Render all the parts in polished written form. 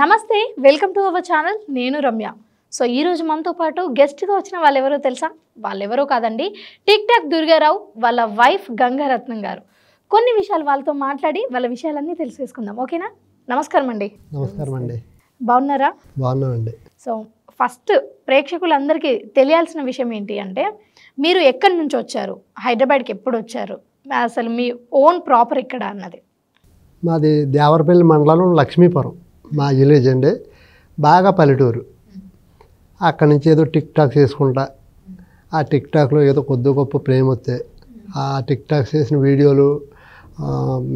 నమస్తే welcome to our channel నేను Ramya so ఈ రోజు మనతో పాటు గెస్ట్ గా వచ్చిన వాళ్ళు ఎవరో తెలుసా వాళ్ళెవరో కాదండి టిక్ టాక్ దుర్గారావు వాళ్ళ వైఫ్ గంగారత్నం గారు కొన్ని విషయాలు వాళ్ళతో మాట్లాడి వాళ్ళ విషయాలన్నీ తెలిసేసుకుందాం ఓకేనా నమస్కారం అండి నమస్కారం అండి బాగున్నారా బాగున్నామండి సో ఫస్ట్ ప్రేక్షకులందరికీ తెలియాల్సిన విషయం ఏంటి అంటే మీరు ఎక్కడి నుంచి వచ్చారు హైదరాబాద్కి ఎప్పుడు వచ్చారు అసలు మీ ఓన్ ప్రాపర్ ఇక్కడ అన్నది మాది దేవరపల్లి మండలం లక్ష్మీపురం మా విలేజ్ అండి బాగా పల్లెటూరు అక్కడి నుంచి ఏదో టిక్ టాక్ చేసుకుంటా ఆ టిక్ టాక్లో ఏదో కొద్ది గొప్ప ప్రేమ వస్తే ఆ టిక్ టాక్ చేసిన వీడియోలు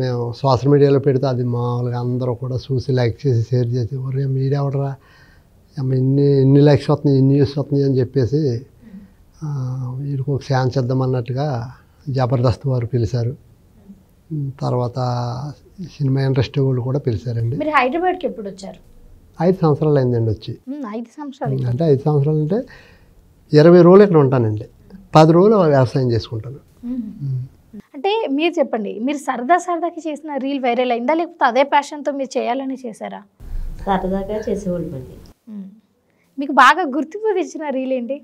మేము సోషల్ మీడియాలో పెడితే అది మామూలుగా అందరూ కూడా చూసి లైక్ చేసి షేర్ చేసి ఒరే మీరెవడరా ఎన్ని లైక్స్ వస్తున్నాయి ఎన్ని వ్యూస్ వస్తున్నాయి అని చెప్పేసి వీడికి ఒక ఛాన్స్ ఇద్దామన్నట్టుగా జబర్దస్త్ వారు పిలిచారు తర్వాత సినిమా ఇండస్ట్రీ వాళ్ళు కూడా పిలిచారండి మీరు హైదరాబాద్కి ఎప్పుడు వచ్చారు 5 సంవత్సరాలు అయిందండి వచ్చి 5 సంవత్సరాలు అంటే 5 సంవత్సరాలు అంటే 20 రోజులు ఇక్కడ ఉంటానండి 10 రోజులు వ్యవసాయం చేసుకుంటాను అంటే మీరు చెప్పండి మీరు సరదాకి చేసిన రీల్ వైరల్ అయిందా లేకపోతే అదే ప్యాషన్తో మీరు చేయాలని చేశారా సరదాగా చేసేవాళ్ళమండి మీకు బాగా గుర్తింపు తెచ్చిన రీల్ ఏంటి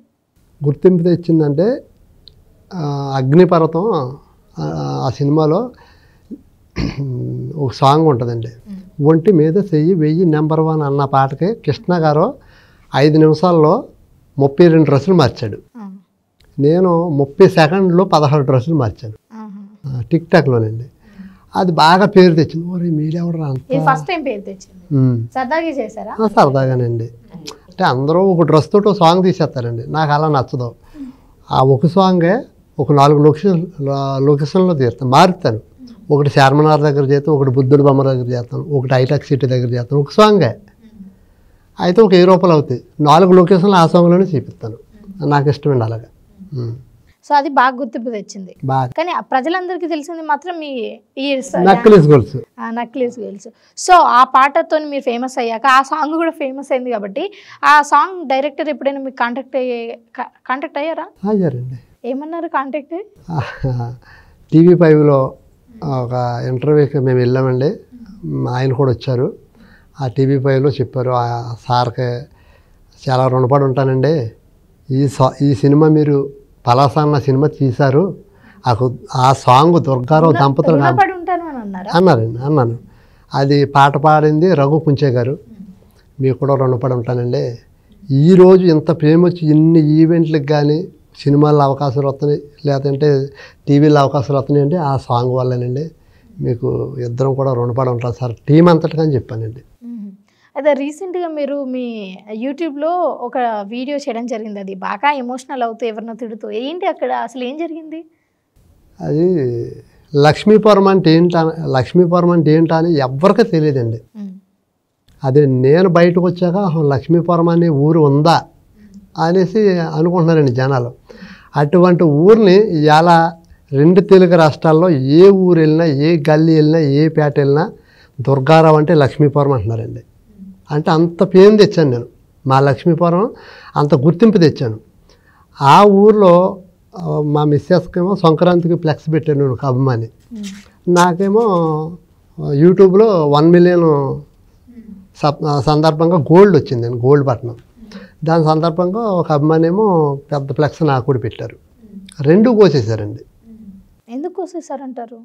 గుర్తింపు తెచ్చిందంటే అగ్నిపర్వతం ఆ సినిమాలో ఒక సాంగ్ ఉంటుందండి ఒంటి మీద చెయ్యి 1000 నెంబర్ 1 అన్న పాటకి కృష్ణ గారు 5 నిమిషాల్లో 32 డ్రెస్సులు మార్చాడు నేను 30 సెకండ్లో 16 డ్రెస్సులు మార్చాను టిక్ టాక్లోనండి అది బాగా పేరు తెచ్చింది ఓరే మీరెవడరా ఫస్ట్ టైం పేరు తెచ్చింది సరదాగా చేశారా సరదాగానండి అంటే అందరూ ఒక డ్రెస్ తోటి సాంగ్ తీసేస్తారండి నాకు అలా నచ్చదు ఆ ఒక సాంగే ఒక 4 లొకేషన్లో తీస్తాను మారుతాను ఒకటి చార్మినార్ దగ్గర చేస్తాను ఒకటి బుద్ధుడి బొమ్మ దగ్గర చేస్తాను ఒకటి హైటెక్ సిటీ దగ్గర చేస్తాను ఒక సాంగే అయితే ఒక 1000 రూపాయలు అవుతాయి 4 లొకేషన్లు ఆ సాంగ్లోనే చూపిస్తాను నాకు ఇష్టమండి అలాగా సో అది బాగా గుర్తింపు తెచ్చింది బాగా కానీ ప్రజలందరికీ తెలిసింది మాత్రం మీ necklace goals necklace girls so ఆ పాటతో మీరు ఫేమస్ అయ్యాక ఆ సాంగ్ కూడా ఫేమస్ అయింది కాబట్టి ఆ సాంగ్ డైరెక్టర్ ఎప్పుడైనా మీకు కాంటాక్ట్ అయ్యారా అయ్యారండి ఏమన్నారు కాంటాక్ట్ TV5లో ఒక ఇంటర్వ్యూకి మేము వెళ్ళామండి ఆయన కూడా వచ్చారు ఆ TV5లో చెప్పారు ఆ సార్కి చాలా రుణపడి ఉంటానండి ఈ సినిమా మీరు పలాసన్న సినిమా తీశారు ఆ సాంగ్ దుర్గారావు దంపతులు అన్నాను అది పాట పాడింది రఘు కుంచే గారు మీకు కూడా రుణపడి ఉంటానండి ఈరోజు ఇంత ఫేమ్ వచ్చి ఇన్ని ఈవెంట్లకు కానీ సినిమాల్లో అవకాశాలు వస్తున్నాయి లేదంటే టీవీలో అవకాశాలు వస్తున్నాయి అంటే ఆ సాంగ్ వల్లేనండి మీకు ఇద్దరం కూడా రుణపడి ఉంటాం సార్ టీం అంతటిగా అని చెప్పానండి అదే రీసెంట్గా మీరు మీ యూట్యూబ్లో ఒక వీడియో చేయడం జరిగింది అది బాగా ఎమోషనల్ అవుతూ ఎవరినో తిడుతూ ఏంటి అక్కడ అసలు ఏం జరిగింది అది లక్ష్మీపురం అంటే ఏంటా అని ఎవరికీ తెలియదండి అది నేను బయటకు వచ్చాక లక్ష్మీపురం అనే ఊరు ఉందా అనేసి అనుకుంటున్నారండి జనాలు అటువంటి ఊరిని ఇలా 2 తెలుగు రాష్ట్రాల్లో ఏ ఊరు వెళ్ళినా ఏ గల్లీ వెళ్ళినా ఏ పేట వెళ్ళినా దుర్గారావు అంటే లక్ష్మీపురం అంటున్నారండి అంటే అంత పేరు తెచ్చాను నేను మా లక్ష్మీపురం అంత గుర్తింపు తెచ్చాను ఆ ఊర్లో మా మిస్సెస్కేమో సంక్రాంతికి ఫ్లెక్స్ పెట్టాను ఒక అభిమాని నాకేమో యూట్యూబ్లో 1 మిలియన్ సందర్భంగా గోల్డ్ వచ్చింది గోల్డ్ పట్నం దాని సందర్భంగా ఒక అభిమాని ఏమో పెద్ద ఫ్లెక్స్ నాకు కూడా పెట్టారు 2 కోసేసారండి ఎందుకు కోసేసారంటారు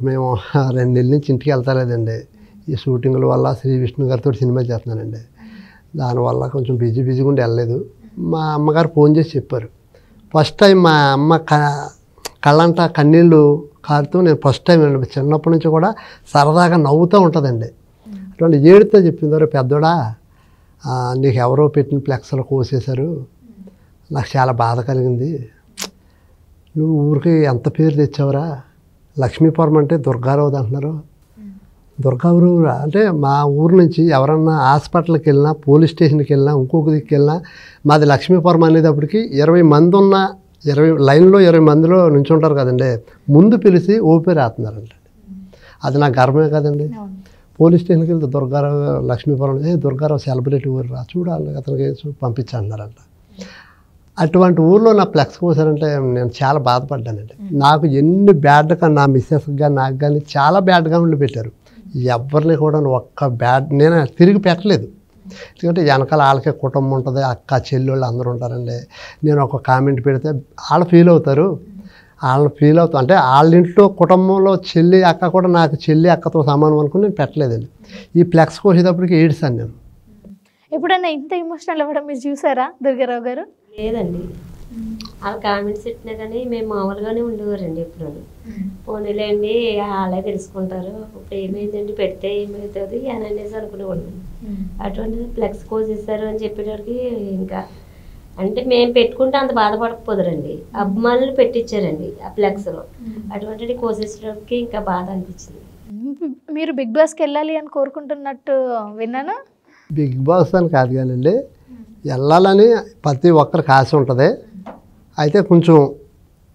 మేము 2 నెలల నుంచి ఇంటికి వెళ్తలేదండి ఈ షూటింగ్ల వల్ల శ్రీ విష్ణు గారితో సినిమా చేస్తున్నానండి దానివల్ల కొంచెం బిజీగా ఉండి వెళ్ళలేదు మా అమ్మగారు ఫోన్ చేసి చెప్పారు ఫస్ట్ టైం మా అమ్మ కళ్ళంట కన్నీళ్ళు కారుతూ నేను ఫస్ట్ టైం చిన్నప్పటి నుంచి కూడా సరదాగా నవ్వుతూ ఉంటుందండి అటువంటి ఏడుతో చెప్పిందో పెద్దోడా నీకు ఎవరో పెట్టిన ఫ్లెక్స్లో కోసేశారు నాకు చాలా బాధ కలిగింది నువ్వు ఊరికి ఎంత పేరు తెచ్చావురా లక్ష్మీపురం అంటే దుర్గారావు అంటున్నారు దుర్గారావు అంటే మా ఊరు నుంచి ఎవరన్నా హాస్పిటల్కి వెళ్ళినా పోలీస్ స్టేషన్కి వెళ్ళినా ఇంకొక దిక్కు వెళ్ళినా మాది లక్ష్మీపురం అనేటప్పటికి 20 మంది ఉన్న 20 లైన్లో 20 మందిలో నుంచుంటారు కదండి ముందు పిలిచి ఓపీ రాస్తున్నారంట అది నాకు గర్వమే కదండి పోలీస్ స్టేషన్కి వెళ్తే దుర్గారావు లక్ష్మీపురం దుర్గారావు సెలబ్రిటీ ఊరు రా చూడాలి అతనికి పంపించంటున్నారంట అటువంటి ఊర్లో నా ఫ్లెక్స్ కోసారంటే నేను చాలా బాధపడ్డానండి నాకు ఎన్ని బ్యాడ్గా నా మిస్సెస్కి కానీ నాకు కానీ చాలా బ్యాడ్గా ఉండి పెట్టారు ఎవరిని కూడా ఒక్క బ్యాడ్ నేను తిరిగి పెట్టలేదు. ఎందుకంటే వెనకాల వాళ్ళకే కుటుంబం ఉంటుంది, అక్క చెల్లెళ్ళు అందరూ ఉంటారండి. నేను ఒక కామెంట్ పెడితే వాళ్ళు ఫీల్ అవుతారు, అంటే వాళ్ళ ఇంట్లో కుటుంబంలో చెల్లి అక్క కూడా నాకు చెల్లి అక్కతో సమానం అనుకుని నేను పెట్టలేదండి. ఈ ఫ్లెక్స్ కోసేటప్పటికి ఏడ్చాను నేను. ఎప్పుడైనా ఇంత ఎమోషనల్ అవ్వడం మీరు చూసారా దుర్గారావు గారు? లేదండి, వాళ్ళ కామెంట్స్ పెట్టినా కానీ మేము మామూలుగానే ఉండేవారండి. ఎప్పుడు పోనీలేండి వాళ్ళే తెలుసుకుంటారు, ఇప్పుడు ఏమైందండి పెడితే ఏమవుతుంది అని అనేసి అనుకునేవాళ్ళు. అటువంటి ఫ్లెక్స్ కోసేస్తారు అని చెప్పేటప్పటికి ఇంకా అంటే మేము పెట్టుకుంటే అంత బాధపడకపోదురండి, అభిమానులు పెట్టించారండి ఆ ఫ్లెక్స్లో. అటువంటిది కోసేసేటప్పటికి ఇంకా బాధ అనిపించింది. మీరు బిగ్ బాస్కి వెళ్ళాలి అని కోరుకుంటున్నట్టు విన్నాను. బిగ్ బాస్ అని కాదు కానండి, వెళ్ళాలని ప్రతి ఒక్కరికి ఆశ ఉంటుంది. అయితే కొంచెం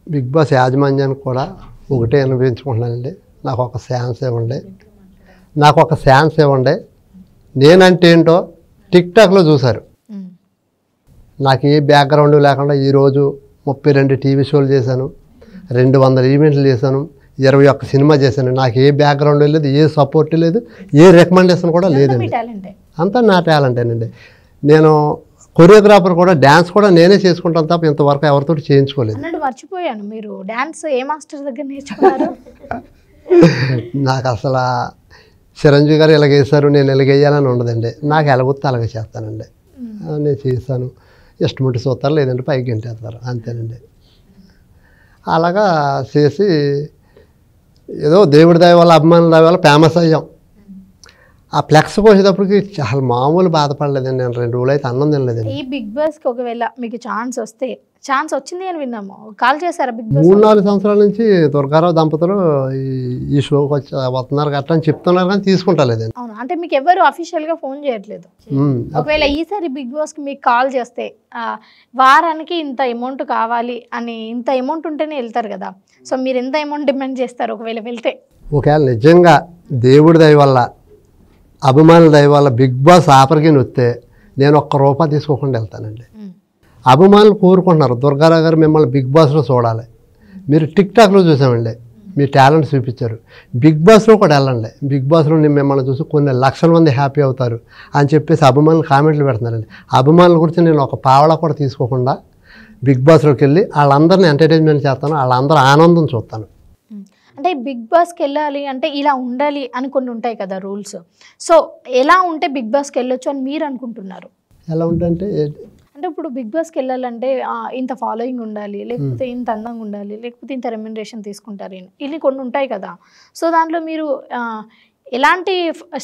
బిగ్ బాస్ యాజమాన్యానికి కూడా ఒకటే అనిపించుకుంటున్నానండి, నాకు ఒక ఛాన్స్ ఇవ్వండి. నేనంటే ఏంటో టిక్టాక్లో చూశారు. నాకు ఏ బ్యాక్గ్రౌండ్ లేకుండా ఈరోజు 32 టీవీ షోలు చేశాను, 200 ఈవెంట్లు చేశాను, 21 సినిమా చేశాను. నాకు ఏ బ్యాక్గ్రౌండ్ లేదు, ఏ సపోర్ట్ లేదు, ఏ రికమెండేషన్ కూడా లేదండి. అంతా నా టాలెంటేనండి. నేను కొరియోగ్రాఫర్ కూడా, డ్యాన్స్ కూడా నేనే చేసుకుంటాను తప్ప ఇంతవరకు ఎవరితో చేయించుకోలేదు. అన్నట్టు మర్చిపోయాను, మీరు డ్యాన్స్ ఏ మాస్టర్ దగ్గర నేర్చుకున్నారు? నాకు అసలు చిరంజీవి గారు ఇలాగేశారు నేను ఇలాగేయాలని ఉండదండి, నాకు ఎలాగొస్తే అలాగే చేస్తానండి. నేను చేశాను, ఇష్టముంటే చూస్తారు, లేదంటే పైకి గెంటేస్తారు, అంతేనండి. అలాగా చేసి ఏదో దేవుడి దయ వల్ల అభిమానుల దయ వల్ల ఫేమస్ అయ్యాం. ఆ ఫ్లెక్స్ కోసేటప్పటికి చాలా మామూలు బాధపడలేదండి. నేను 2 రోజులు అయితే అన్నం తినలేదండి. ఈ బిగ్ బాస్కి ఒకవేళ మీకు ఛాన్స్ వచ్చింది అని విన్నాము, కాల్ చేశారా బిగ్ బాస్? 3-4 సంవత్సరాల నుంచి దుర్గారావు దంపతులు ఈ షోకి వస్తున్నారు గట్రా అని చెప్తున్నారు కానీ తీసుకుంటలేదండి. అవును, అంటే మీకు ఎవరు అఫీషియల్గా ఫోన్ చేయట్లేదు. ఒకవేళ ఈసారి బిగ్ బాస్కి మీకు కాల్ చేస్తే వారానికి ఇంత అమౌంట్ కావాలి అని, ఇంత అమౌంట్ ఉంటేనే వెళ్తారు కదా, సో మీరు ఎంత అమౌంట్ డిమాండ్ చేస్తారు ఒకవేళ వెళ్తే? ఒకవేళ నిజంగా దేవుడి దయ వల్ల అభిమానుల దయ వల్ల బిగ్ బాస్ ఆఫర్కి వస్తే నేను ₹1 తీసుకోకుండా వెళ్తానండి. అభిమానులు కోరుకుంటున్నారు దుర్గారావు గారు మిమ్మల్ని బిగ్ బాస్లో చూడాలి, మీరు టిక్టాక్లో చూసామండి, మీ టాలెంట్ చూపించారు, బిగ్ బాస్లో కూడా వెళ్ళండి, బిగ్ బాస్లో మిమ్మల్ని చూసి కొన్ని లక్షల మంది హ్యాపీ అవుతారు అని చెప్పేసి అభిమానులు కామెంట్లు పెడుతున్నారండి. అభిమానుల గురించి నేను ఒక పావలా కూడా తీసుకోకుండా బిగ్ బాస్లోకి వెళ్ళి వాళ్ళందరినీ ఎంటర్టైన్మెంట్ చేస్తాను, వాళ్ళందరూ ఆనందం చూస్తాను. అంటే బిగ్ బాస్కి వెళ్ళాలి అంటే ఇలా ఉండాలి అని కొన్ని ఉంటాయి కదా రూల్స్, సో ఎలా ఉంటే బిగ్ బాస్కి వెళ్ళొచ్చు అని మీరు అనుకుంటున్నారు? ఎలా ఉంటుందంటే, అంటే ఇప్పుడు బిగ్ బాస్కి వెళ్ళాలంటే ఇంత ఫాలోయింగ్ ఉండాలి, లేకపోతే ఇంత అందంగా ఉండాలి, లేకపోతే ఇంత రెమ్యునరేషన్ తీసుకుంటారు, ఇన్ని కొన్ని ఉంటాయి కదా, సో దాంట్లో మీరు ఎలాంటి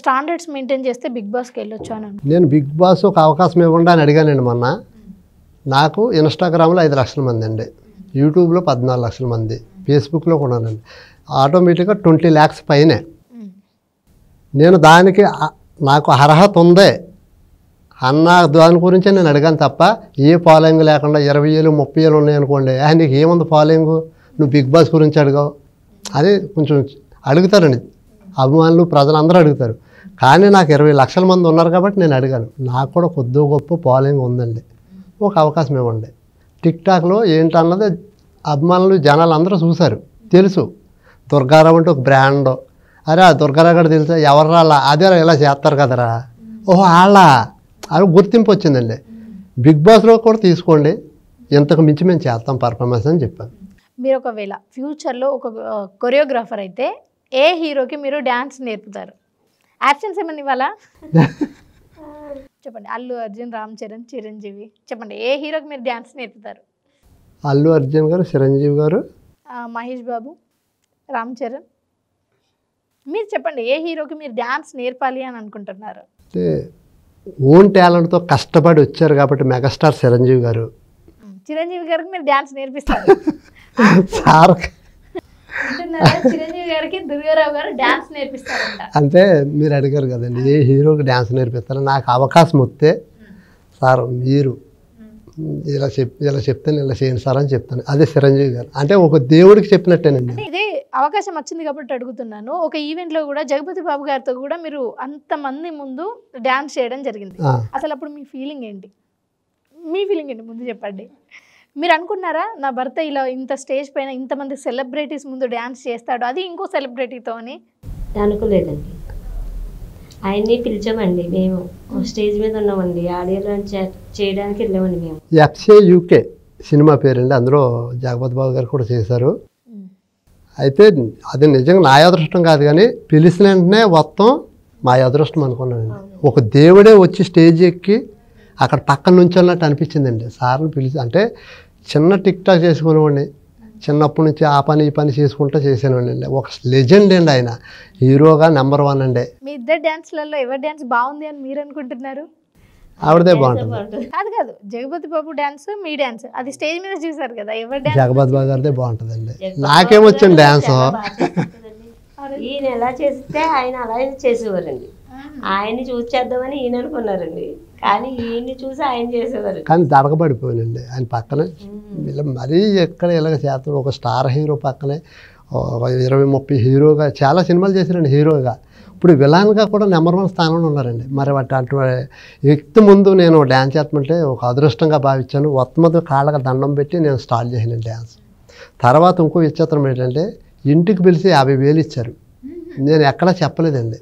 స్టాండర్డ్స్ మెయింటైన్ చేస్తే బిగ్ బాస్కి వెళ్ళొచ్చు అని? నేను బిగ్ బాస్ ఒక అవకాశం ఇవ్వండి అని అడిగానండి మొన్న. నాకు ఇన్స్టాగ్రామ్లో 5 లక్షల మంది అండి, యూట్యూబ్లో 14 లక్షల మంది, ఫేస్బుక్లో కొన్నానండి, ఆటోమేటిక్గా 20 lakhs పైనే. నేను దానికి నాకు అర్హత ఉందే అన్న దాని గురించే నేను అడిగాను తప్ప ఏ ఫాలోయింగ్ లేకుండా 20,000 30,000 ఉన్నాయనుకోండి, నీకు ఏముంది ఫాలోయింగ్, నువ్వు బిగ్ బాస్ గురించి అడిగావు అది కొంచెం అడుగుతారండి అభిమానులు, ప్రజలందరూ అడుగుతారు. కానీ నాకు 20 లక్షల మంది ఉన్నారు కాబట్టి నేను అడిగాను, నాకు కూడా కొద్దిగా గొప్ప ఫాలోయింగ్ ఉందండి, ఒక అవకాశం ఇవ్వండి. టిక్టాక్లో ఏంటన్నది అభిమానులు జనాలు అందరూ చూశారు, తెలుసు దుర్గారావు అంటే ఒక బ్రాండ్. అరే ఆ దుర్గారావు గారు తెలుసా, ఎవరు రాలా, అదే ఇలా చేస్తారు కదరా, ఓహో వాళ్ళ అది గుర్తింపు వచ్చిందండి. బిగ్ బాస్లో కూడా తీసుకోండి, ఇంతకు మించి మేము చేస్తాం పర్ఫార్మెన్స్ అని చెప్పాను. మీరు ఒకవేళ ఫ్యూచర్లో ఒక కొరియోగ్రాఫర్ అయితే ఏ హీరోకి మీరు డ్యాన్స్ నేర్పుతారు? యాబ్సెన్స్ ఏమన్నా ఇవ్వాలా? చెప్పండి. అల్లు అర్జున్, రామ్ చరణ్, చిరంజీవి, చెప్పండి ఏ హీరోకి మీరు డ్యాన్స్ నేర్పుతారు? అల్లు అర్జున్ గారు, చిరంజీవి గారు, మహేష్ బాబు, రామ్ చరణ్, మీరు చెప్పండి ఏ హీరోకి మీరు డ్యాన్స్ నేర్పాలి అని అనుకుంటున్నారు? అంటే ఓన్ టాలెంట్తో కష్టపడి వచ్చారు కాబట్టి మెగాస్టార్ చిరంజీవి గారు. చిరంజీవి గారికి మీరు డ్యాన్స్ నేర్పిస్తారు? సార్ చిరంజీవి గారికి దుర్గారావు గారు డ్యాన్స్ నేర్పిస్తారంట. అంటే మీరు అడిగారు కదండి ఏ హీరోకి డ్యాన్స్ నేర్పిస్తారు, నాకు అవకాశం వస్తే సార్ మీరు ఇలా చెప్తాను ఇలా చేయండి సార్ అని చెప్తాను, అదే చిరంజీవి గారు. అంటే ఒక దేవుడికి చెప్పినట్టేనండి. ఇదే అవకాశం వచ్చింది కాబట్టి అడుగుతున్నాను. ఒక ఈవెంట్లో కూడా జగపతి బాబు గారితో కూడా మీరు అంతమంది ముందు డ్యాన్స్ చేయడం జరిగింది, అసలు అప్పుడు మీ ఫీలింగ్ ఏంటి? ముందు చెప్పండి. మీరు అనుకున్నారా నా భర్త ఇలా ఇంత స్టేజ్ పైన ఇంతమంది సెలబ్రిటీస్ ముందు డ్యాన్స్ చేస్తాడు, అది ఇంకో సెలబ్రిటీతో అని? అనుకోలేదండి. ఆయన్ని పిలిచామండి మేము. స్టేజ్ మీద ఉన్నామండి, ఆడియో లాంచ్ చేయడానికి వెళ్ళామండి మేము. ఎఫ్సే యూకే సినిమా పేరండి, అందులో జగపతి బాబు గారు కూడా చేశారు. అయితే అది నిజంగా నా అదృష్టం కాదు, కానీ పిలిచిన వెంటనే మొత్తం మా అదృష్టం అనుకున్నానండి. ఒక దేవుడే వచ్చి స్టేజ్ ఎక్కి అక్కడ పక్కన నుంచున్నట్టు అనిపించిందండి. సార్ని పిలిచి, అంటే చిన్న టిక్ టాక్ చేసుకునేవాడిని, చిన్నప్పటి నుంచి ఆ పని ఈ పని చేసుకుంటూ చేసేవాడిని అండి. ఒక లెజెండ్ అండి ఆయన, హీరోగా నెంబర్ 1 అండి. మీ ఇద్దరు డ్యాన్స్లలో ఎవరి డ్యాన్స్ బాగుంది అని మీరు అనుకుంటున్నారు? ఆవిడదే బాగుంటుంది. కాదు జగపతి బాబు డ్యాన్స్, మీ డ్యాన్స్ అది స్టేజ్ మీద చూసారు కదా, ఎవరి డ్యాన్స్? జగపతి బాబు గారిదే బాగుంటుందండి. నాకేమొచ్చింది డ్యాన్స్. ఈయన ఎలా చేస్తే ఆయన అలా చేసేవారండి. ఆయన్ని చూసి చేద్దామని ఈయన అనుకున్నారండి, కానీ ఈయన్ని చూసి ఆయన చేసేవారు. కానీ దడకబడిపోయానండి ఆయన పక్కనే. ఇలా మరీ ఎక్కడ ఇలాగ చేస్తాడు, ఒక స్టార్ హీరో పక్కనే 20-30 హీరోగా చాలా సినిమాలు చేశారండి హీరోగా. ఇప్పుడు విలాన్గా కూడా నెంబర్ 1 స్థానంలో ఉన్నారండి. మరి అటువంటి వ్యక్తి ముందు నేను డ్యాన్స్ చేస్తామంటే ఒక అదృష్టంగా భావించాను. మొత్తం కాళ్ళగా దండం పెట్టి నేను స్టార్ట్ చేశాను డ్యాన్స్. తర్వాత ఇంకో విచిత్రం ఏంటంటే, ఇంటికి పిలిచి 50,000 ఇచ్చారు. నేను ఎక్కడా చెప్పలేదండి.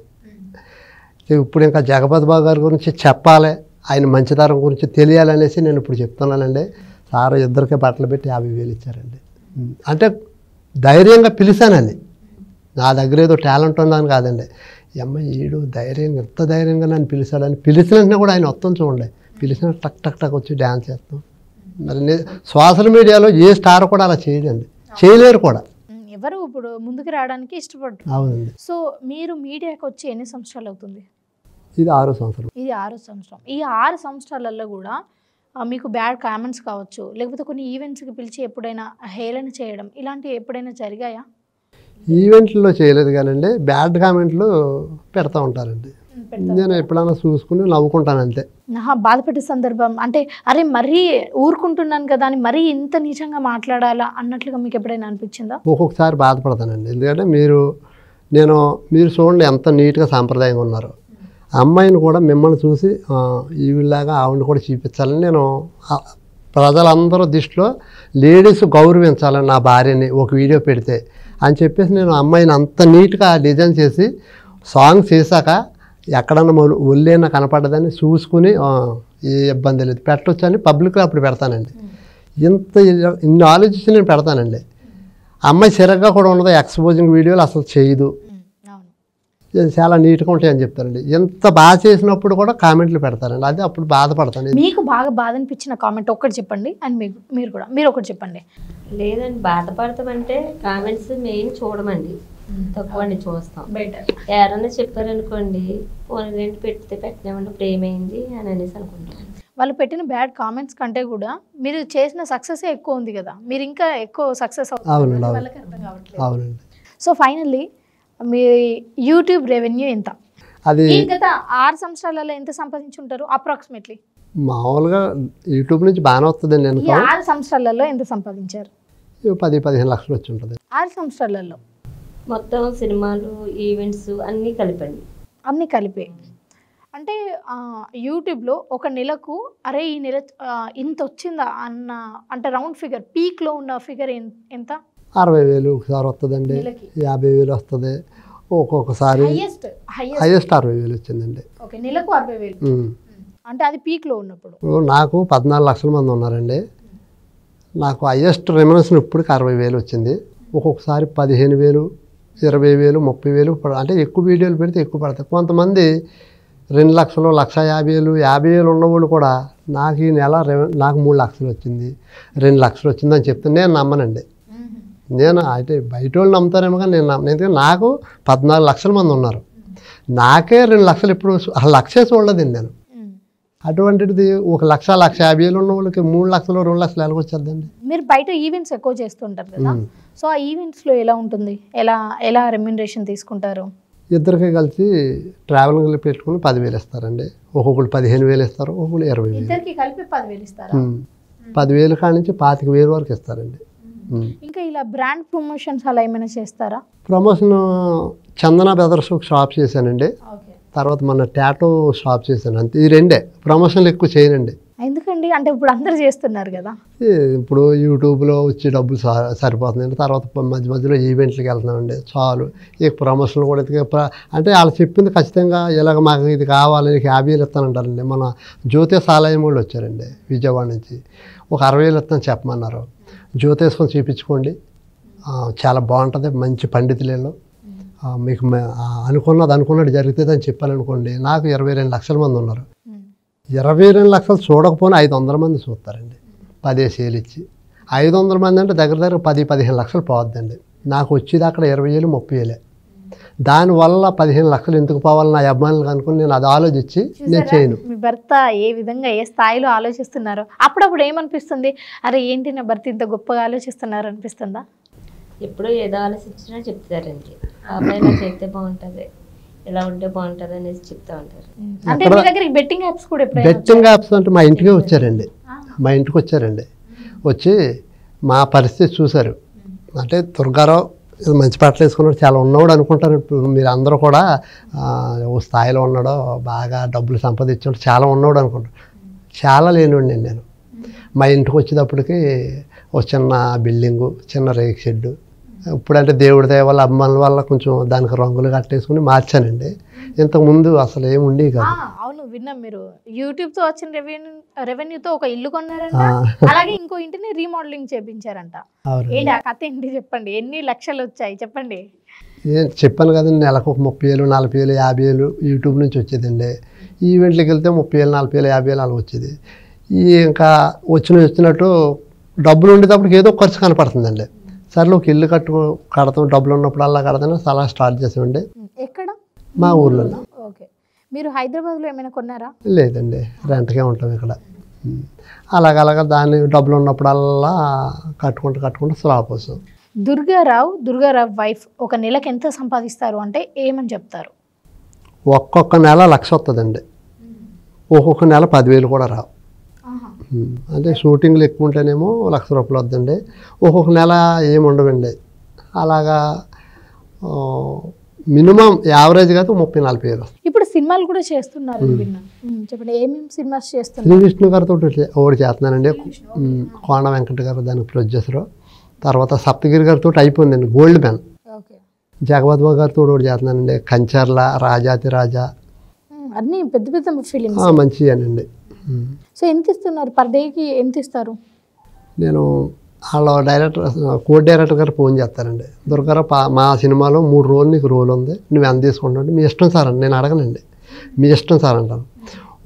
ఇప్పుడు ఇంకా జగపతి బాబు గారి గురించి చెప్పాలి, ఆయన మంచితనం గురించి తెలియాలనేసి నేను ఇప్పుడు చెప్తున్నానండి. సార్ ఇద్దరికే బట్టలు పెట్టి 50,000 ఇచ్చారండి. అంటే ధైర్యంగా పిలిచానండి. నా దగ్గర ఏదో టాలెంట్ ఉందని కాదండి, ఈడు ధైర్యంగా, ఎంత ధైర్యంగా నన్ను పిలిచాడని. పిలిచినట్టు కూడా ఆయన మొత్తం చూడండి, పిలిచిన టక్ టక్ టక్ వచ్చి డ్యాన్స్ చేస్తాం. మరి సోషల్ మీడియాలో ఏ స్టార్ కూడా అలా చేయలేండి, చేయలేరు కూడా. ఎవరు ఇప్పుడు ముందుకు రావడానికి ఇష్టపడరు. అవునండి. సో మీరు మీడియాకి వచ్చి ఎన్ని సంవత్సరాలు అవుతుంది? ఇది 6వ సంవత్సరం. ఇది 6వ సంవత్సరం. ఈ 6 సంవత్సరాలలో కూడా మీకు బ్యాడ్ కామెంట్స్ కావచ్చు, లేకపోతే కొన్ని ఈవెంట్స్కి పిలిచి ఎప్పుడైనా హేళన చేయడం ఇలాంటివి ఎప్పుడైనా జరిగాయా? ఈవెంట్లో చేయలేదు కానండి, బ్యాడ్ కామెంట్లు పెడతా ఉంటారండి. నేను ఎప్పుడైనా చూసుకుని నవ్వుకుంటాను అంతే. బాధపెట్టే సందర్భం అంటే, అరే మరీ ఊరుకుంటున్నాను కదా అని మరీ ఇంత నీచంగా మాట్లాడాలా అన్నట్లుగా మీకు ఎప్పుడైనా అనిపించిందా? ఒక్కొక్కసారి బాధపడతానండి. ఎందుకంటే మీరు చూడండి ఎంత నీట్గా సాంప్రదాయంగా ఉన్నారు. అమ్మాయిని కూడా మిమ్మల్ని చూసి ఈవిలాగా ఆవిడని కూడా చూపించాలని నేను, ప్రజలందరూ దృష్టిలో లేడీస్ గౌరవించాలని నా భార్యని ఒక వీడియో పెడితే అని చెప్పేసి నేను అమ్మాయిని అంత నీట్గా డిజైన్ చేసి సాంగ్ చేశాక ఎక్కడన్నా ఒళ్ళైనా కనపడదని చూసుకుని ఏ ఇబ్బంది లేదు పెట్టవచ్చు అని పబ్లిక్లో అప్పుడు పెడతానండి. ఇన్ని ఆలోచించి నేను పెడతానండి. అమ్మాయి సరిగ్గా కూడా ఉండదు, ఎక్స్పోజింగ్ వీడియోలు అసలు చేయదు, చాలా నీట్గా ఉంటాయని చెప్తారండి. ఎంత బాగా చేసినప్పుడు కూడా కామెంట్లు పెడతారండి, అది అప్పుడు బాధపడతాను. మీకు బాగా బాధ అనిపించిన కామెంట్ ఒక్కటి చెప్పండి, అండ్ మీరు ఒకటి చెప్పండి. లేదండి, బాధపడతామంటే కామెంట్స్ మెయిన్ చూడమండి, తక్కువ అండి చూస్తాం. ఎవరన్నా చెప్పారనుకోండి, ఫోన్ రెండు పెట్టినామండి ఇప్పుడు ఏమైంది అని అనేసి అనుకుంటాం. వాళ్ళు పెట్టిన బ్యాడ్ కామెంట్స్ కంటే కూడా మీరు చేసిన సక్సెస్ ఎక్కువ ఉంది కదా, మీరు ఇంకా ఎక్కువ సక్సెస్ అవుతుంది, వాళ్ళకి అర్థం కావట్లేదు. సో ఫైనల్లీ మీ యూట్యూబ్ రెవెన్యూ ఎంత? అది గత 6 సంవత్సరాలలో ఎంత సంపాదించుంటారు అప్రాక్సిమేట్లీ? మామూలుగా యూట్యూబ్ నుంచి బాగానే వస్తుందండి. నేను 6 సంవత్సరాలలో ఎంత సంపాదించారు? 10-15 లక్షలు వచ్చి ఉంటుంది 6 సంవత్సరాలలో. మొత్తం సినిమాలు, ఈవెంట్స్ అన్నీ కలిపండి. అన్నీ కలిపి అంటే యూట్యూబ్లో ఒక నెలకు అరే ఈ నెల ఇంత వచ్చిందా అన్న, అంటే రౌండ్ ఫిగర్ పీక్లో ఉన్న ఫిగర్ ఎంత? 60,000 ఒకసారి వస్తుందండి, 50,000 వస్తుంది, ఒక్కొక్కసారి హైయెస్ట్ 60,000 వచ్చిందండి. ఓకే, నెలకు 60,000 అంటే అది పీక్లో ఉన్నప్పుడు. నాకు 14 లక్షల మంది ఉన్నారండి. నాకు హైయెస్ట్ రెమ్యునరేషన్ ఇప్పటికి 60,000 వచ్చింది. ఒక్కొక్కసారి 15,000, 20,000, 30,000. అంటే ఎక్కువ వీడియోలు పెడితే ఎక్కువ పడతాయి. కొంతమంది 2 లక్షలు, 1,50,000, 50,000 ఉన్నవాళ్ళు కూడా నాకు ఈ నెల నాకు 3 లక్షలు వచ్చింది, 2 లక్షలు వచ్చింది అని చెప్తే నేను నమ్మనండి. నేను అయితే బయట వాళ్ళు నమ్ముతారేమో కానీ నేను నమ్మను. ఎందుకంటే నాకు 14 లక్షల మంది ఉన్నారు, నాకే 2 లక్షలు ఇప్పుడు లక్షే చూడలేదండి నేను. అటువంటిది 1,50,000 ఉన్న వాళ్ళకి 3 లక్షలు 2 లక్షలు ఎలాగ వచ్చేద్దండి. మీరు బయట ఈవెంట్స్ ఎక్కువ చేస్తుంటారు కదా, సో ఆ ఈవెంట్స్లో ఎలా ఉంటుంది, ఎలా రెమ్యునరేషన్ తీసుకుంటారు? ఇద్దరికి కలిసి ట్రావెలింగ్ పెట్టుకుని 10,000 ఇస్తారండి. ఒక్కొక్కరు 15,000 ఇస్తారు, ఒక్కొక్కరు 20,000. ఇద్దరికి కలిపి 10,000 ఇస్తారా? 10,000 కాడి నుంచి 25,000 వరకు ఇస్తారండి. ఇంకా ఇలా బ్రాండ్ ప్రమోషన్స్ అలా ఏమైనా చేస్తారా? ప్రమోషన్ చందన బ్రదర్స్ షాప్ చేశానండి, తర్వాత మన టాటో షాప్ చేశాను, అంతే. ఈ రెండే ప్రమోషన్లు ఎక్కువ చేయనండి. ఎందుకండి ఎందుకండి అంటే ఇప్పుడు అందరూ చేస్తున్నారు కదా. ఇప్పుడు యూట్యూబ్లో వచ్చే డబ్బులు సరిపోతుందండి. తర్వాత మధ్య మధ్యలో ఈవెంట్లకి వెళ్తున్నామండి చాలు. ఇక ప్రమోషన్లు కూడా అంటే వాళ్ళు చెప్పింది ఖచ్చితంగా ఇలాగ మాకు ఇది కావాలి, 50,000 ఇస్తానంటారండి. మన జ్యోతిష్ ఆలయం వాళ్ళు వచ్చారండి విజయవాడ నుంచి, ఒక 60,000 ఇస్తాను చెప్పమన్నారు. జ్యోతిష్కం చూపించుకోండి, చాలా బాగుంటుంది, మంచి పండితులేలో మీకు అనుకున్నది జరుగుతుంది అని చెప్పాలనుకోండి. నాకు 22 లక్షల మంది ఉన్నారు. 22 లక్షలు చూడకపోయినా 500 మంది చూస్తారండి 10 సేలు ఇచ్చి. 500 మంది అంటే దగ్గర దగ్గర 10-15 లక్షలు పోవద్దండి. నాకు వచ్చేది అక్కడ 20,000 30,000. దానివల్ల 15 లక్షలు ఎందుకు పోవాలి నా అభిమానులు అనుకుని నేను అది ఆలోచించి నేను చేయను. మీ భర్త ఏ విధంగా ఏ స్థాయిలో ఆలోచిస్తున్నారో అప్పుడప్పుడు ఏమనిపిస్తుంది, అరే ఏంటి నా భర్త ఇంత గొప్పగా ఆలోచిస్తున్నారు అనిపిస్తుందా? ఎప్పుడూ ఏదో ఆలోచించినా చెప్తారండి, అబ్బాయిలా చేస్తే బాగుంటుంది, ఇలా ఉంటే బాగుంటుంది అనేసి చెప్తా ఉంటారు. అంటే మీ దగ్గరికి బెట్టింగ్ యాప్స్ కూడా ఎప్పుడైనా బెట్టింగ్ యాప్స్ అంటే మా ఇంటికే వచ్చారండి. మా ఇంటికి వచ్చారండి, వచ్చి మా పరిస్థితి చూశారు. అంటే దుర్గారావు మంచి బట్టలు వేసుకున్నాడు, చాలా ఉన్నవాడు అనుకుంటారు. ఇప్పుడు మీరు అందరూ కూడా ఓ స్థాయిలో ఉన్నాడో, బాగా డబ్బులు సంపాదించాడు, చాలా ఉన్నవాడు అనుకుంటారు. చాలా లేనివాడిని నేను. మా ఇంటికి వచ్చేటప్పటికి ఒక చిన్న బిల్డింగు, చిన్న రేక్ షెడ్డు. ఇప్పుడంటే దేవుడి దయ వల్ల అభిమానుల వల్ల కొంచెం దానికి రంగులు కట్టేసుకుని మార్చానండి. ఇంతకుముందు అసలు ఏముండి కాదు. అవును విన్నాం, మీరు యూట్యూబ్ తో వచ్చిన రెవెన్యూతో ఒక ఇల్లు కొన్నారంట, అలాగే ఇంకో ఇంటిని రీమోడలింగ్ చేపించారంట. ఏంటి ఆ కథ ఏంటి చెప్పండి, ఎన్ని లక్షలు వచ్చాయి చెప్పండి. చెప్పాను కదండి, నెలకు ఒక 30,000 40,000 50,000 యూట్యూబ్ నుంచి వచ్చేదండి. ఈవెంట్లకు వెళ్తే 30,000 40,000 50,000 అలా వచ్చేది. ఇంకా వచ్చినట్టు డబ్బులు ఉండేటప్పటికి ఏదో ఖర్చు కనపడుతుందండి. సరే ఒక ఇల్లు కడతాం, డబ్బులు ఉన్నప్పుడు అలా కడతాను అలా స్టార్ట్ చేసామండి. ఎక్కడ? మా ఊర్లో. ఓకే. మీరు హైదరాబాద్లో ఏమైనా కొన్నారా? లేదండి, రెంట్కే ఉంటాం ఇక్కడ. అలాగ దాన్ని డబ్బులు ఉన్నప్పుడల్లా కట్టుకుంటూ స్లాబ్ వస్తాం. దుర్గారావు వైఫ్ ఒక నెలకు ఎంత సంపాదిస్తారు అంటే ఏమని చెప్తారు? ఒక్కొక్క నెల 1,00,000 వస్తుందండి, ఒక్కొక్క నెల 10,000 కూడా రావు. అంటే షూటింగ్లు ఎక్కువ ఉంటేనేమో 1,00,000 రూపాయలు వద్దండి, ఒక్కొక్క నెల ఏముండవండి. అలాగా మినిమం యావరేజ్గా అయితే 30-40 వేలు. ఇప్పుడు సినిమాలు కూడా చేస్తున్నారు చెప్పండి, ఏమేమి సినిమాస్ చేస్తున్నారు? శ్రీ విష్ణు గారితో ఒకటి చేస్తున్నానండి, కోన వెంకట గారు దానికి ప్రొడ్యూసరు. తర్వాత సప్తగిరి గారితో అయిపోయిందండి గోల్డ్ మ్యాన్. జగపతి గారితో ఒకటి చేస్తున్నానండి, కంచర్ల, రాజాతి రాజా, అన్నీ పెద్ద పెద్ద ఫిలిమ్స్ మంచిగానండి. సో ఎంత ఇస్తున్నారు పర్ డేకి, ఎంత ఇస్తారు? నేను వాళ్ళ కో డైరెక్టర్ గారు ఫోన్ చేస్తారండి, దుర్గారావు మా సినిమాలో 3 రోజులు నీకు రోల్ ఉంది, నువ్వు ఎంత తీసుకుంటావు? మీ ఇష్టం సార్ అని నేను అడగనండి, మీ ఇష్టం సార్ అంటాను.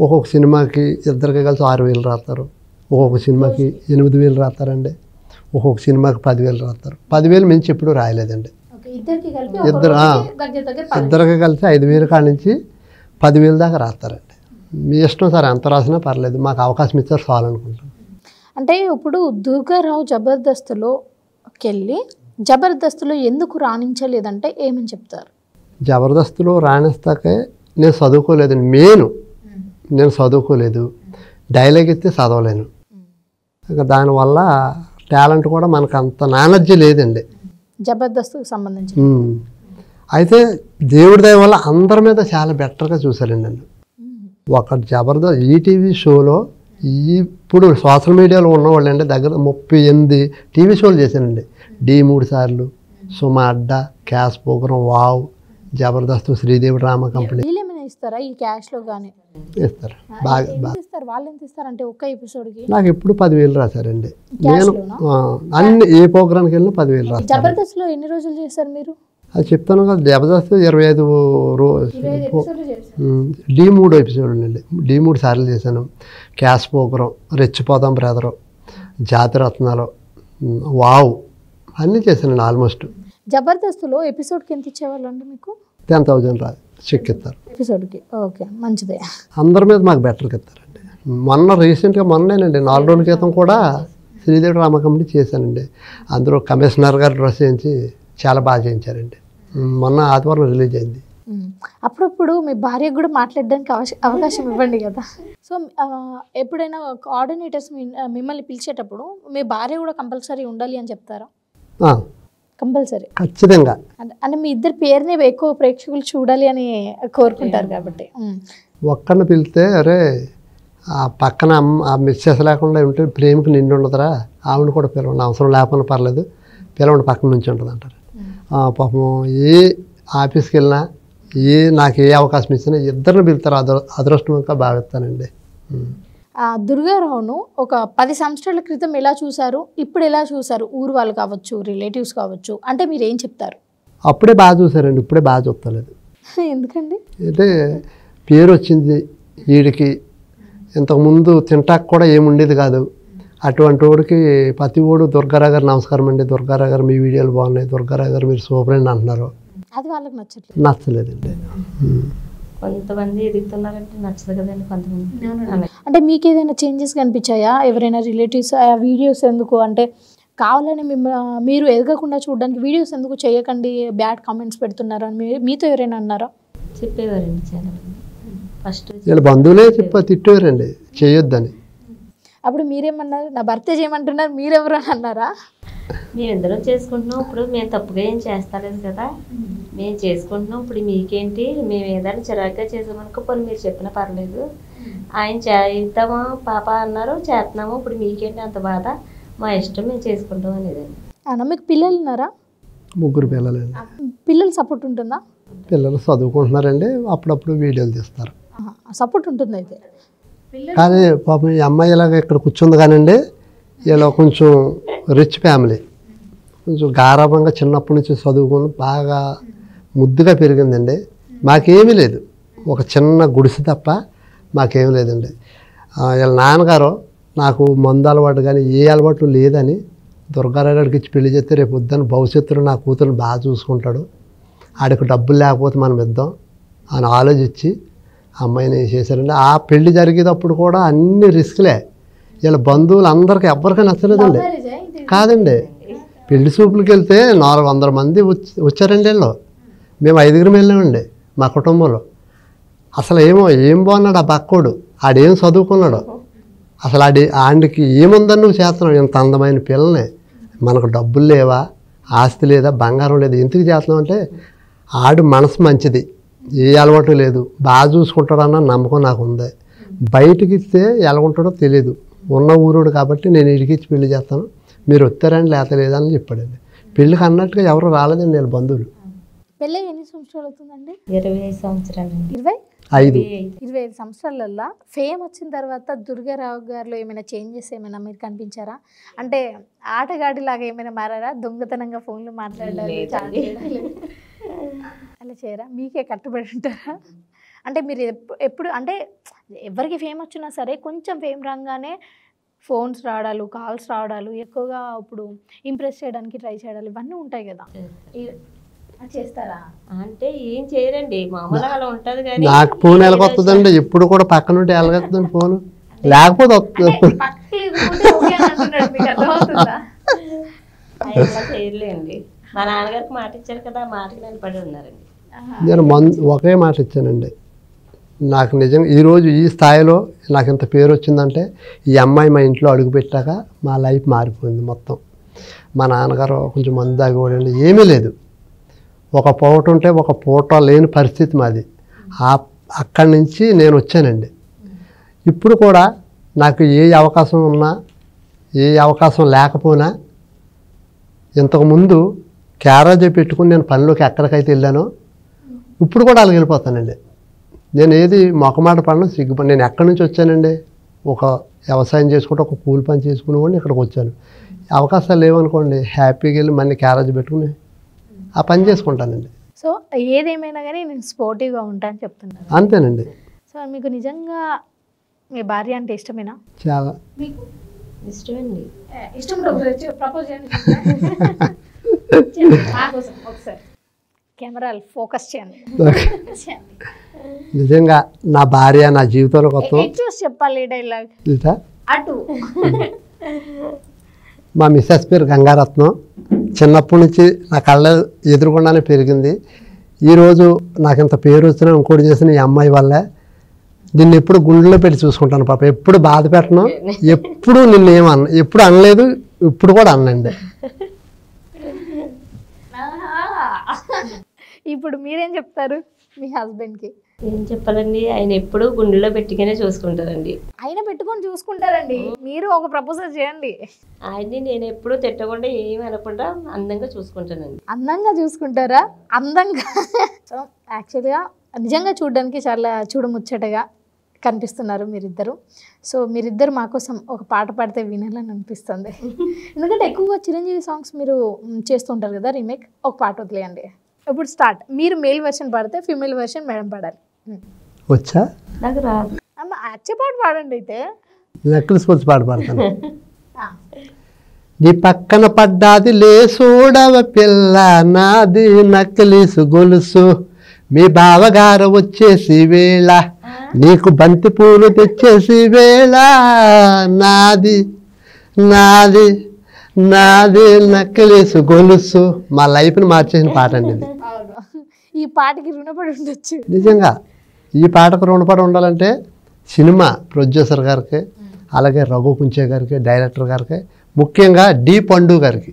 ఒక్కొక్క సినిమాకి ఇద్దరికి కలిసి 6,000 రాస్తారు, ఒక్కొక్క సినిమాకి 8,000 రాస్తారండి, ఒక్కొక్క సినిమాకి 10,000 రాస్తారు. 10,000 మించి ఎప్పుడు రాయలేదండి. ఇద్దరికి కలిసి 5,000 కాడి నుంచి 10,000 దాకా రాస్తారండి. మీ ఇష్టం సార్, ఎంత రాసినా పర్లేదు, మాకు అవకాశం ఇచ్చారు చాలు అనుకుంటాను. అంటే ఇప్పుడు దుర్గారావు జబర్దస్త్లోకి వెళ్ళి జబర్దస్త్లో ఎందుకు రాణించలేదంటే ఏమని చెప్తారు? జబర్దస్త్లో రాణిస్తాకే నేను చదువుకోలేదండి. నేను చదువుకోలేదు, డైలాగ్ ఇస్తే చదవలేను. ఇక దానివల్ల టాలెంట్ కూడా మనకు అంత నాలెడ్జ్ లేదండి జబర్దస్త్కి సంబంధించి. అయితే దేవుడి దయ వల్ల అందరి మీద చాలా బెటర్గా చూశారండి నన్ను. ఒక జబర్దస్త్ ఈటీవీ షోలో ఇప్పుడు సోషల్ మీడియాలో ఉన్నవాళ్ళు అండి దగ్గర 38 టీవీ షోలు చేశానండి. డి 3 సార్లు, Suma Adda, cash programme, wow, Jabardasth, Sridevi drama company. ఇస్తారా ఈ క్యాష్లో కానీ? ఇస్తారు, బాగా ఇస్తారు. వాళ్ళు ఎంత ఇస్తారు అంటే ఒక్క ఎపిసోడ్కి? నాకు ఎప్పుడు 10,000 రాశారండి. నేను అన్ని ఏ ప్రోగ్రామ్కి వెళ్ళినా 10,000 రాశాను. జబర్దస్త్లో ఎన్ని రోజులు చేశారు మీరు? అది చెప్తాను కదా, జబర్దస్త్ 25 రోజు, డి 3 ఎపిసోడ్లు అండి, డి 3 సార్లు చేశాను. క్యాష్ ప్రోగ్రాం, రెచ్చిపోదాం బ్రదరు, జాతిరత్నాలు, వావ్ అన్నీ చేశానండి ఆల్మోస్ట్. జబర్దస్త్లో ఎపిసోడ్కి ఎంత ఇచ్చేవాళ్ళు అండి మీకు? 10,000 రాదు, చెక్ ఇస్తారు ఎపిసోడ్కి. ఓకే, మంచిదే. అందరి మీద మాకు బెటర్కి ఇస్తారండి. మొన్నేనండి 4 రోజుల క్రితం కూడా శ్రీదేవి డ్రామా కంపెనీ చేశానండి. అందులో కమిషనర్ గారు డ్రెస్ చేయించి చాలా బాగా చేయించారండి. మొన్న ఆదివారం రిలీజ్ అయింది. అప్పుడప్పుడు మీ భార్యకు కూడా మాట్లాడడానికి అవకాశం ఇవ్వండి కదా. సో ఎప్పుడైనా కోఆర్డినేటర్స్ మిమ్మల్ని పిలిచేటప్పుడు మీ భార్య కూడా కంపల్సరీ ఉండాలి అని చెప్తారా? కంపల్సరీ, ఖచ్చితంగా. అంటే మీ ఇద్దరు పేరుని ఎక్కువ ప్రేక్షకులు చూడాలి అని కోరుకుంటారు కాబట్టి. ఒక్కరిని పిలిస్తే అరే ఆ పక్కన ఆ మిస్సెస్ లేకుండా ఉంటే ప్రేమకు నిండి ఉండదురా, ఆవిడ కూడా పిలవండి, అవసరం లేకపోయినా పర్లేదు, పిలవండి పక్కన నుంచి ఉంటుంది అంటారు. పాపం ఏ ఆఫీస్కి వెళ్ళినా నాకు ఏ అవకాశం ఇచ్చినా ఇద్దరిని పిలుతారు, అదృష్టంగా భావిస్తానండి. దుర్గారావును ఒక 10 సంవత్సరాల క్రితం ఎలా చూశారు, ఇప్పుడు ఎలా చూశారు? ఊరు వాళ్ళు కావచ్చు, రిలేటివ్స్ కావచ్చు, అంటే మీరు ఏం చెప్తారు? అప్పుడే బాగా చూసారండి, ఇప్పుడే బాగా చూస్తలేదు. ఎందుకండి? అయితే పేరు వచ్చింది వీడికి, ఇంతకుముందు తింటాక కూడా ఏముండేది కాదు. అటువంటి వాడికి ప్రతి ఓడు దుర్గారావు గారు నమస్కారం అండి, దుర్గారావు గారు మీ వీడియోలు బాగున్నాయి, దుర్గారావు గారు మీరు సూపర్ అండి అంటున్నారు. అది వాళ్ళకి నచ్చలేదండి. కొంతమంది ఎదుగుతున్నారంటే నచ్చదు కదండి కొంతమంది. అంటే మీకు ఏదైనా చేంజెస్ కనిపించాయా? ఎవరైనా రిలేటివ్స్ ఆ వీడియోస్ ఎందుకు అంటే కావాలని మీరు ఎదగకుండా చూడడానికి వీడియోస్ ఎందుకు చేయకండి, బ్యాడ్ కామెంట్స్ పెడుతున్నారు అని మీతో ఎవరైనా అన్నారా? చెప్పేవారండి చాలా మంది. ఫస్ట్ వీళ్ళ బంధువులే తిట్టేవారండి చేయొద్దని. అప్పుడు మీరేమన్నారు? నా భర్త చేయమంటున్నారు, మీరెవరు అని అన్నారా? మేము ఇద్దరం చేసుకుంటున్నాం, ఇప్పుడు మేము తప్పుగా ఏం చేస్తలేదు కదా, మేము చేసుకుంటున్నాం, ఇప్పుడు మీకేంటి, మేము ఏదైనా చిరాగ్గా చేసామనుకో పోనీ మీరు చెప్పినా పర్లేదు, ఆయన చేద్దామా పాప అన్నారు, చేస్తున్నాము, ఇప్పుడు మీకేంటి అంత బాధ, మా ఇష్టం మేము చేసుకుంటాం అనేది. అన్న మీకు పిల్లలు ఉన్నారా? 3 పిల్లలండి. పిల్లలు సపోర్ట్ ఉంటుందా? పిల్లలు చదువుకుంటున్నారండి, అప్పుడప్పుడు వీడియోలు తీస్తారు. సపోర్ట్ ఉంటుంది అయితే. కానీ పాపం ఈ అమ్మాయి ఇలాగ ఇక్కడ కూర్చుంది కానండి, ఇలా కొంచెం రిచ్ ఫ్యామిలీ, కొంచెం గారాభంగా చిన్నప్పటి నుంచి చదువుకుని బాగా ముద్దుగా పెరిగిందండి. మాకేమీ లేదు, ఒక చిన్న గుడిసె తప్ప మాకేమీ లేదండి. వీళ్ళ నాన్నగారు నాకు మందు అలవాటు కానీ ఏ అలవాటు లేదని దుర్గారావు గారికి ఇచ్చి పెళ్లి చేస్తే రేపు వద్దని భవిష్యత్తులో నా కూతురు బాగా చూసుకుంటాడు, ఆడికి డబ్బులు లేకపోతే మనం ఇద్దాం అని ఆలోచించి అమ్మాయిని చేశారండి. ఆ పెళ్లి జరిగేటప్పుడు కూడా అన్ని రిస్క్లే. వీళ్ళ బంధువులు అందరికీ ఎవరికీ నచ్చలేదండి. కాదండి, పెళ్లి చూపులకి వెళ్తే 400 మంది వచ్చారండి. వీళ్ళు మేము 5గురం వెళ్ళామండి మా కుటుంబంలో. అసలు ఏం బాగున్నాడు ఆ బక్కోడు, ఆడేం చదువుకున్నాడు, అసలు ఆడికి ఏముందని నువ్వు చేస్తున్నావు, ఇంత అందమైన పిల్లని, మనకు డబ్బులు లేవా, ఆస్తి లేదా, బంగారం లేదు, ఎందుకు చేస్తున్నావు అంటే ఆడు మనసు మంచిది, ఏ అలవాటు లేదు, బాగా చూసుకుంటాడన్న నమ్మకం నాకు ఉంది, బయటికి ఇస్తే ఎలా ఉంటాడో తెలియదు, ఉన్న ఊరోడు కాబట్టి నేను ఇడికిచ్చి పెళ్లి చేస్తాను, మీరు వచ్చారని లేత లేదని చెప్పాడండి. పెళ్ళికి అన్నట్టుగా ఎవరు రాలేదండి వీళ్ళ బంధువులు. పెళ్ళి ఎన్ని సంవత్సరాలు అవుతుందండి? 25 సంవత్సరాలు. 25 సంవత్సరాలల్లో ఫేమ్ వచ్చిన తర్వాత దుర్గారావు గారిలో ఏమైనా చేంజెస్ ఏమైనా మీరు కనిపించారా? అంటే ఆటగాడిలాగా ఏమైనా మారారా? దొంగతనంగా ఫోన్లు మాట్లాడారు అలా చేయరా? మీకే కట్టుబడి ఉంటారా? అంటే మీరు ఎప్పుడు అంటే ఎవరికి ఫేమ్ వచ్చినా సరే కొంచెం ఫేమ్ రాగానే ఫోన్స్ రావడాలు, కాల్స్ రావడాలు, ఎక్కువగా ఇప్పుడు ఇంప్రెస్ చేయడానికి ట్రై చేయడాలు ఇవన్నీ ఉంటాయి కదా, చేస్తారా? అంటే ఏం చేయరండి, మామూలుగా అలా ఉంటుంది. కానీ నాకు ఫోన్ ఎలాగొస్తుందండి, ఎప్పుడు కూడా పక్కన ఉంటే ఎలాగొస్తుందండి ఫోన్, లేకపోతే అలా చేయలేండి. మా నాన్నగారికి మాట ఇచ్చారు కదా, మాటకి నిలబడి ఉన్నారండి. నేను ఒకే మాట ఇచ్చానండి, నాకు నిజంగా ఈరోజు ఈ స్థాయిలో నాకు ఇంత పేరు వచ్చిందంటే ఈ అమ్మాయి మా ఇంట్లో అడుగుపెట్టాక మా లైఫ్ మారిపోయింది మొత్తం. మా నాన్నగారు కొంచెం మందు తాగేవాడండి, ఏమీ లేదు, ఒక పూట ఉంటే ఒక పూట లేని పరిస్థితి మాది. అక్కడి నుంచి నేను వచ్చానండి. ఇప్పుడు కూడా నాకు ఏ అవకాశం ఉన్నా ఏ అవకాశం లేకపోయినా ఇంతకుముందు క్యారేజీ పెట్టుకుని నేను పనిలోకి ఎక్కడికైతే వెళ్ళానో ఇప్పుడు కూడా అలాగ వెళ్ళిపోతానండి. నేను ఏది మొకమాట పడను, సిగ్గుపడి నేను ఎక్కడి నుంచి వచ్చానండి, ఒక వ్యవసాయం చేసుకుంటే ఒక కూలి పని చేసుకునేవాడిని ఇక్కడికి వచ్చాను. అవకాశాలు లేవనుకోండి హ్యాపీగా వెళ్ళి మళ్ళీ క్యారేజ్ పెట్టుకుని ఆ పని చేసుకుంటానండి. సో ఏదేమైనా కానీ నేను స్పోర్టివ్గా ఉంటాను చెప్తున్నాను. అంతేనండి. సో మీకు నిజంగా మీ భార్య అంటే ఇష్టమేనా? చాలా మీకు ఇష్టమండి. ఇష్టం ప్రపోజ్ చేయండి ఒకసారి, కెమెరాలు ఫోకస్ చేయండి. నిజంగా నా భార్య నా జీవితంలో కొత్త చూసి చెప్పాలి డైలాగ్. అటు మా మిస్సెస్ పేరు గంగారత్నం. చిన్నప్పటి నుంచి నా కళ్ళ ఎదురుకుండానే పెరిగింది. ఈరోజు నాకు ఇంత పేరు వచ్చినా ఇంకోటి చేసిన ఈ అమ్మాయి వల్లే. నిన్ను ఎప్పుడు గుండెలో పెట్టి చూసుకుంటాను పాప, ఎప్పుడు బాధ పెట్టను, ఎప్పుడు నిన్ను ఎప్పుడు అనలేదు, ఇప్పుడు కూడా అనండి. ఇప్పుడు మీరేం చెప్తారు మీ హస్బెండ్కి? ఏం చెప్పాలండి, ఆయన ఎప్పుడూ గుండెలో పెట్టుకునే చూసుకుంటారండి. ఆయన పెట్టుకొని చూసుకుంటారండి, మీరు ఒక ప్రపోజల్ చేయండి. ఆయన్ని నేను ఎప్పుడూ తిట్టకుండా ఏమి అనకుండా అందంగా చూసుకుంటానండి. అందంగా చూసుకుంటారా? అందంగా. సో యాక్చువల్గా నిజంగా చూడడానికి చాలా చూడముచ్చటగా కనిపిస్తున్నారు మీరిద్దరు. సో మీరిద్దరు మా కోసం ఒక పాట పాడితే వినాలని అనిపిస్తుంది. ఎందుకంటే ఎక్కువగా చిరంజీవి సాంగ్స్ మీరు చేస్తుంటారు కదా రీమేక్. ఒక పాట వదిలేయండి. ఇప్పుడు స్టార్ట్. మీరు మేల్ వెర్షన్ పాడితే ఫీమేల్ వెర్షన్ మేడం పాడాలి. వచ్చా? నాకు రాదు. అమ్మ అచ్చే పాట పాడండి అయితే. నక్లిస్ గొలుసు పాట పాడతాను. నీ పక్కన పడ్డాది లే చూడవ పిల్ల నాది నక్లిస్ గొలుసు, మీ బావగారు వచ్చేసి వేళ నీకు బంతి పూలు తెచ్చేసి వేళ నాది నాది నాది నక్లిస్ గొలుసు. మా లైఫ్ని మార్చేసిన పాట అండి ఇది. ఈ పాటకి రుణపడి ఉండొచ్చు నిజంగా. ఈ పాటకు రుణపడి ఉండాలంటే సినిమా ప్రొడ్యూసర్ గారికి, అలాగే రఘు కుంచే గారికి, డైరెక్టర్ గారికి, ముఖ్యంగా డి పండు గారికి.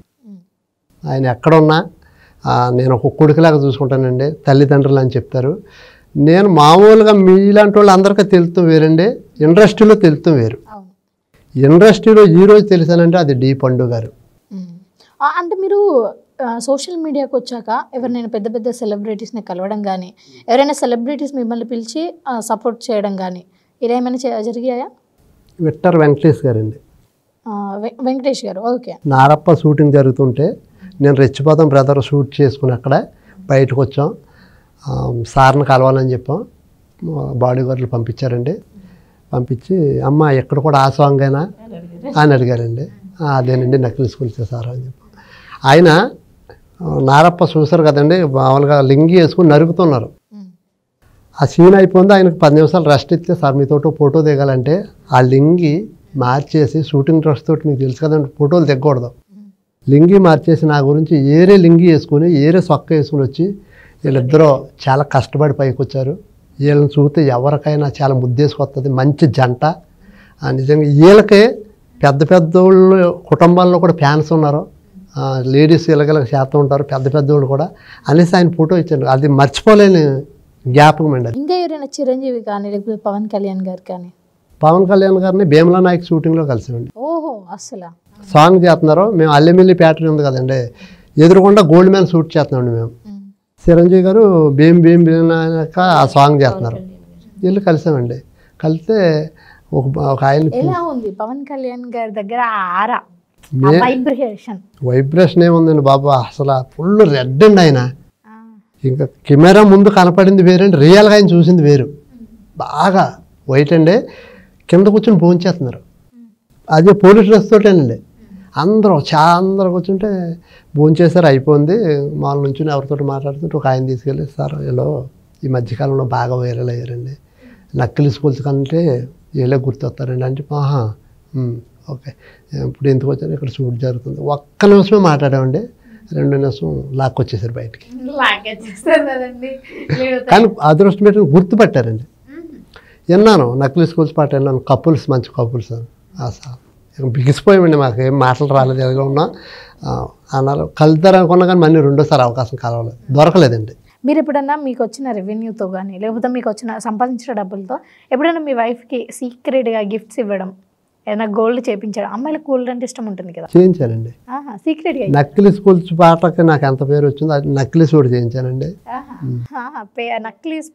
ఆయన ఎక్కడున్నా నేను ఒక కొడుకులాగా చూసుకుంటానండి. తల్లిదండ్రులు అని చెప్తారు. నేను మామూలుగా మీలాంటి వాళ్ళు అందరికీ తెలుస్తాం వేరండి, ఇండస్ట్రీలో తెలుస్తాం వేరు. ఇండస్ట్రీలో ఈరోజు తెలిసానంటే అది డి పండు గారు. అంటే మీరు సోషల్ మీడియాకి వచ్చాక ఎవరినైనా పెద్ద పెద్ద సెలబ్రిటీస్ని కలవడం కానీ, ఎవరైనా సెలబ్రిటీస్ మిమ్మల్ని పిలిచి సపోర్ట్ చేయడం కానీ ఇదేమైనా జరిగాయా? విక్టర్ వెంకటేష్ గారండి. వెంకటేష్ గారు. ఓకే. నారప్ప షూటింగ్ జరుగుతుంటే నేను రెచ్చిపోతాం బ్రదర్ షూట్ చేసుకుని అక్కడ బయటకు వచ్చాం. సార్ని కలవాలని చెప్పాం. బాడీ గార్డులు పంపించారండి. పంపించి అమ్మ ఎక్కడ కూడా ఆ సాంగ్ అయినా అని అడిగారండి. అదేనండి నక్లిస్ గొలుసు సార్ అని చెప్పాం. ఆయన నారప్ప చూసారు కదండి, మామూలుగా లింగి వేసుకుని నరుకుతున్నారు. ఆ సీన్ అయిపోయింది. ఆయనకు 10 నిమిషాలు రెస్ట్ ఇస్తే సార్ మీతో ఫోటో దిగాలంటే ఆ లింగి మార్చేసి షూటింగ్ డ్రెస్ తోటి మీకు తెలుసు కదండి ఫోటోలు దిగకూడదు. లింగి మార్చేసి నా గురించి ఏరే లింగి వేసుకుని ఏరే సొక్క వేసుకుని వచ్చి వీళ్ళిద్దరూ చాలా కష్టపడి పైకి వచ్చారు. వీళ్ళని చూస్తే ఎవరికైనా చాలా ముద్దేసుకొస్తుంది. మంచి జంట. నిజంగా వీళ్ళకే పెద్ద పెద్దోళ్ళు కుటుంబాల్లో కూడా ఫ్యాన్స్ ఉన్నారు. లేడీస్ ఇలాగ శాతం ఉంటారు పెద్ద పెద్దోళ్ళు కూడా అనేసి ఆయన ఫోటో ఇచ్చారు. అది మర్చిపోలేని జ్ఞాపకం అండి. ఇంకా ఎవరైనా చిరంజీవి కానీ లేకపోతే పవన్ కళ్యాణ్ గారు కానీ? పవన్ కళ్యాణ్ గారిని భీమలా నాయక్ షూటింగ్లో కలిసామండి. ఓహో, అసలు సాంగ్ చేస్తున్నారు. మేము అల్లెమిల్లి ప్యాటర్న్ ఉంది కదండి, ఎదురుకుండా గోల్డ్ మ్యాన్ షూట్ చేస్తున్నామండి మేము. చిరంజీవి గారు భీమ్ భీమ్ భీమక ఆ సాంగ్ చేస్తున్నారు. వీళ్ళు కలిసామండి. కలిస్తే ఒక ఆయన ఎలా ఉంది పవన్ కళ్యాణ్ గారి దగ్గర ఆరా వైబ్రేషన్ ఏముందండి బాబా, అసలు ఫుల్ రెడ్ అండి ఆయన. ఇంకా కెమెరా ముందు కనపడింది వేరండి, రియల్గా ఆయన చూసింది వేరు. బాగా వైట్ అండి. కింద కూర్చొని భోంచేస్తున్నారు. అదే పోలీస్ డ్రెస్ తోటేనండి. అందరూ కూర్చుంటే భోంచేసారు, అయిపోయింది. మామూలు నుంచి ఎవరితో మాట్లాడుతుంటే ఒక ఆయన తీసుకెళ్ళి సార్ వీళ్ళు ఈ మధ్యకాలంలో బాగా వైరల్ అయ్యారండి, నక్లిస్ గొలుసు కంటే వీళ్ళే గుర్తొస్తారండి అంటే ఓకే ఇప్పుడు ఎందుకు వచ్చారు, ఇక్కడ షూట్ జరుగుతుంది. ఒక్క నిమిషమే మాట్లాడామండి, 2 నిమిషం లాక్కొచ్చేసారు బయటికి. కానీ అదృష్టం పెట్టి గుర్తుపట్టారండి. విన్నాను నక్లిస్ గొలుసు పాట విన్నాను, కపుల్స్ మంచి కపుల్స్ అని బిగిసిపోయామండి. మాకు ఏం మాటలు రాలేదు, ఎలాగ ఉన్నా అన్నారు. కలుతారు అనుకున్నా కానీ మళ్ళీ రెండోసారి అవకాశం కలవలేదు, దొరకలేదండి. మీరు ఎప్పుడన్నా మీకు వచ్చిన రెవెన్యూతో కానీ లేకపోతే మీకు వచ్చిన సంపాదించిన డబ్బులతో ఎప్పుడైనా మీ వైఫ్కి సీక్రెట్గా గిఫ్ట్స్ ఇవ్వడం, ఏదైనా గోల్డ్ చేయించడం? అమ్మాయిలకు గోల్డ్ అంటే ఇష్టం ఉంటుంది కదా, చేయించానండి సీక్రెట్గా. నక్లిస్ గొలుసు పాటకి నాకు ఎంత పేరు వచ్చిందో అది నక్లిస్ కూడా చేయించానండి. నక్లిస్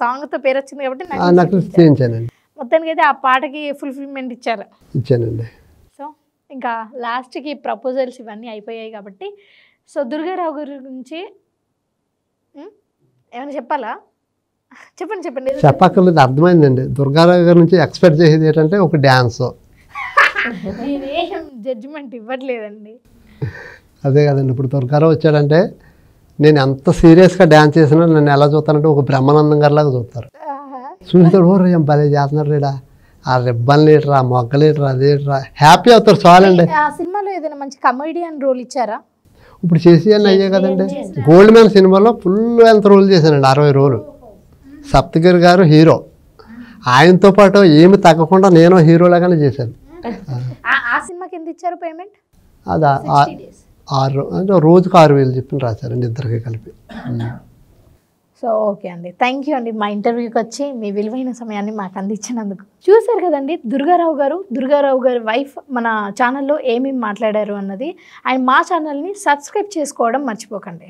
సాంగ్తో పేరు వచ్చింది కాబట్టి నక్లిస్ చేయించానండి. మొత్తానికి అయితే ఆ పాటకి ఫుల్ఫిల్మెంట్ ఇచ్చానండి. సో ఇంకా లాస్ట్కి ప్రపోజల్స్ ఇవన్నీ అయిపోయాయి కాబట్టి, సో దుర్గారావు గారి గురించి ఏమైనా చెప్పాలా? చెప్పండి. చెప్పక్కర్లేదు, అర్థమైందండి. దుర్గారావు గారి నుంచి ఎక్స్పెక్ట్ చేసేది ఏంటంటే ఒక డ్యాన్స్. నేనేం జడ్జిమెంట్ ఇవ్వట్లేదండి. అదే కదండి, ఇప్పుడు దుర్గారావు వచ్చాడంటే నేను ఎంత సీరియస్గా డ్యాన్స్ చేసినా నన్ను ఎలా చూస్తానంటే ఒక బ్రహ్మానందం గారిలాగా చూస్తారు. చూస్తాడు, ఓ ఏం భలే చేస్తున్నారు రేడా, ఆ రిబ్బన్ లీటరా, మొగ్గ లీటరా, అదేట్రా, హ్యాపీ అవుతారు చాలండి. ఆ సినిమాలో ఏదైనా మంచి కమెడియన్ రోల్ ఇచ్చారా? ఇప్పుడు చేసి అన్నీ అయ్యే కదండి. గోల్డ్ మ్యాన్ సినిమాలో ఫుల్ ఎంత రోల్ చేశానండి, 60 రోలు. సప్తగిరి గారు హీరో, ఆయనతో పాటు ఏమి తగ్గకుండా నేను హీరోలాగానే చేశాను. ఆ సినిమాకి ఎంత ఇచ్చారు పేమెంట్? అది 6 అంటే రోజుకు 6,000 చెప్పి రాశారండి ఇద్దరికి కలిపి. సో ఓకే అండి, థ్యాంక్ యూ అండి మా ఇంటర్వ్యూకి వచ్చి మీ విలువైన సమయాన్ని మాకు అందించినందుకు. చూశారు కదండి దుర్గారావు గారి వైఫ్ మన ఛానల్లో ఏమేమి మాట్లాడారు అన్నది. అండ్ మా ఛానల్ని సబ్స్క్రైబ్ చేసుకోవడం మర్చిపోకండి.